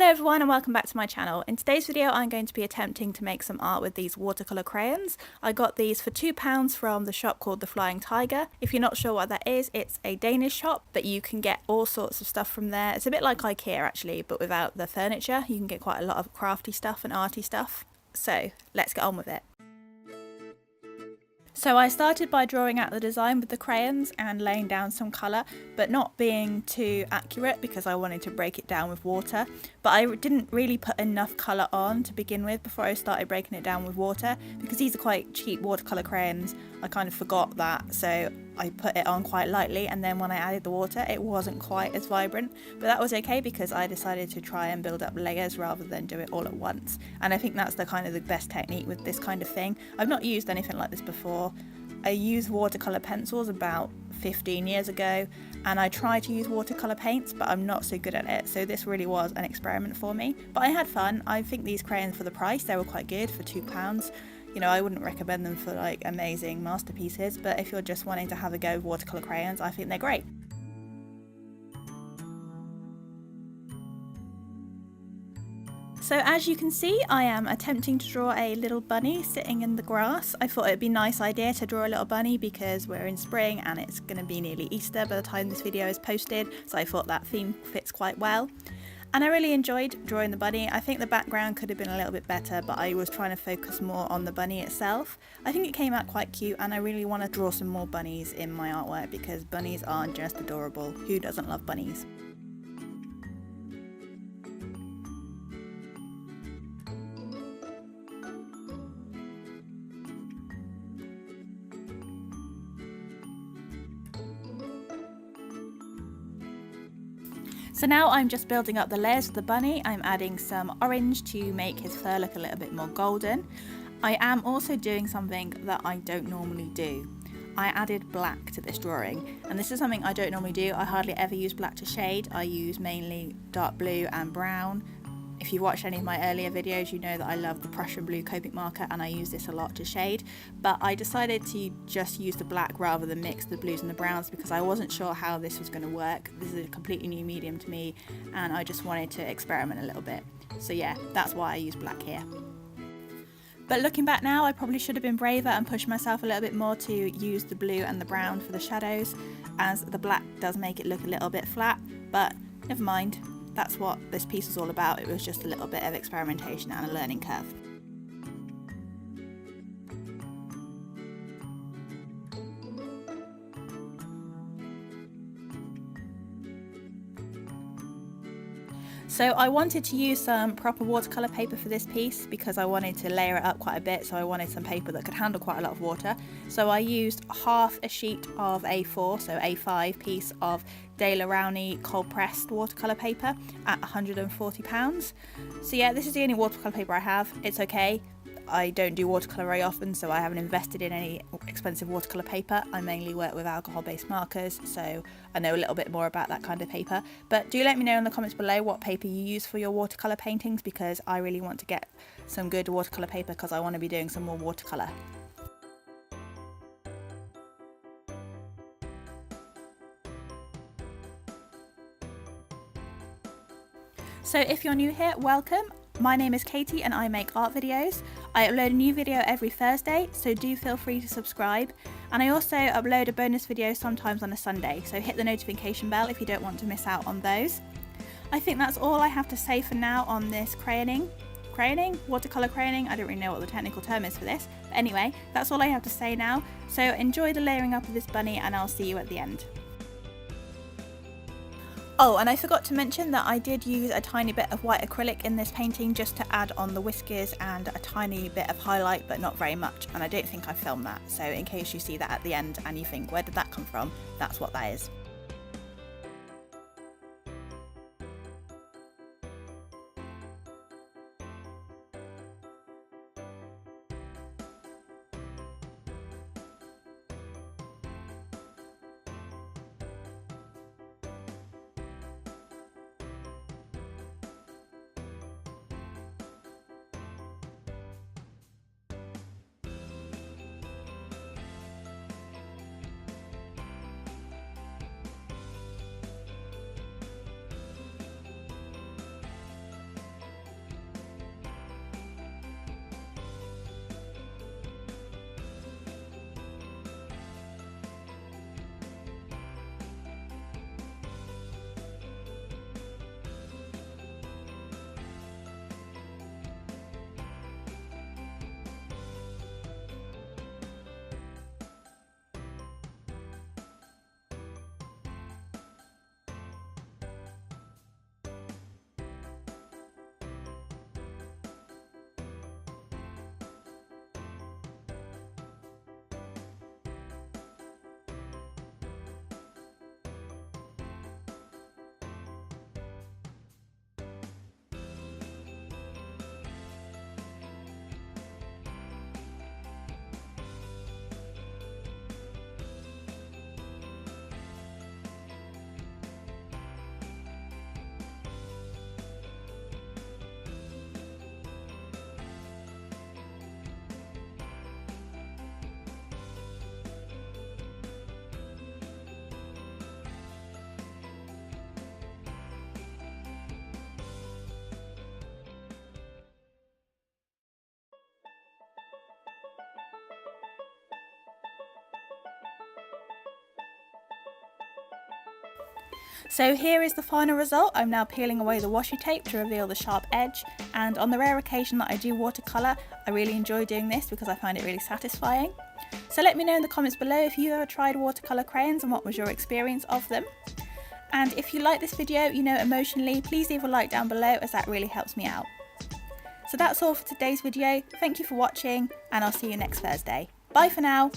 Hello everyone and welcome back to my channel. In today's video I'm going to be attempting to make some art with these watercolour crayons. I got these for £2 from the shop called The Flying Tiger. If you're not sure what that is, it's a Danish shop, but you can get all sorts of stuff from there. It's a bit like IKEA actually, but without the furniture. You can get quite a lot of crafty stuff and arty stuff. So let's get on with it. So I started by drawing out the design with the crayons and laying down some colour, but not being too accurate because I wanted to break it down with water. But I didn't really put enough colour on to begin with before I started breaking it down with water, because these are quite cheap watercolour crayons. I kind of forgot that, so I put it on quite lightly, and then when I added the water it wasn't quite as vibrant, but that was okay because I decided to try and build up layers rather than do it all at once. And I think that's the best technique with this kind of thing. I've not used anything like this before. I used watercolour pencils about 15 years ago, and I tried to use watercolour paints, but I'm not so good at it, so this really was an experiment for me. But I had fun. I think these crayons, for the price, they were quite good for £2. You know, I wouldn't recommend them for like amazing masterpieces, but if you're just wanting to have a go with watercolour crayons, I think they're great. So as you can see, I am attempting to draw a little bunny sitting in the grass. I thought it'd be a nice idea to draw a little bunny because we're in spring and it's going to be nearly Easter by the time this video is posted, so I thought that theme fits quite well. And I really enjoyed drawing the bunny. I think the background could have been a little bit better, but I was trying to focus more on the bunny itself. I think it came out quite cute, and I really want to draw some more bunnies in my artwork because bunnies are just adorable. Who doesn't love bunnies? So now I'm just building up the layers of the bunny. I'm adding some orange to make his fur look a little bit more golden. I am also doing something that I don't normally do. I added black to this drawing, and this is something I don't normally do. I hardly ever use black to shade. I use mainly dark blue and brown. If you've watched any of my earlier videos, you know that I love the Prussian blue Copic marker and I use this a lot to shade, but I decided to just use the black rather than mix the blues and the browns because I wasn't sure how this was going to work. This is a completely new medium to me and I just wanted to experiment a little bit. So yeah, that's why I use black here. But looking back now, I probably should have been braver and pushed myself a little bit more to use the blue and the brown for the shadows, as the black does make it look a little bit flat, but never mind. That's what this piece was all about. It was just a little bit of experimentation and a learning curve. So I wanted to use some proper watercolour paper for this piece because I wanted to layer it up quite a bit, so I wanted some paper that could handle quite a lot of water. So I used half a sheet of A4, so A5 piece of De La Rowney cold pressed watercolour paper at £140. So yeah, this is the only watercolour paper I have. It's okay. I don't do watercolour very often, so I haven't invested in any expensive watercolour paper. I mainly work with alcohol-based markers, so I know a little bit more about that kind of paper. But do let me know in the comments below what paper you use for your watercolour paintings, because I really want to get some good watercolour paper because I want to be doing some more watercolour. So if you're new here, welcome. My name is Katie and I make art videos. I upload a new video every Thursday, so do feel free to subscribe. And I also upload a bonus video sometimes on a Sunday, so hit the notification bell if you don't want to miss out on those. I think that's all I have to say for now on this crayoning? Watercolour crayoning? I don't really know what the technical term is for this. But anyway, that's all I have to say now. So enjoy the layering up of this bunny and I'll see you at the end. Oh, and I forgot to mention that I did use a tiny bit of white acrylic in this painting just to add on the whiskers and a tiny bit of highlight, but not very much, and I don't think I filmed that, so in case you see that at the end and you think, where did that come from? That's what that is. So here is the final result. I'm now peeling away the washi tape to reveal the sharp edge, and on the rare occasion that I do watercolour, I really enjoy doing this because I find it really satisfying. So let me know in the comments below if you've ever tried watercolour crayons and what was your experience of them. And if you like this video, emotionally, please leave a like down below as that really helps me out. So that's all for today's video. Thank you for watching, and I'll see you next Thursday. Bye for now.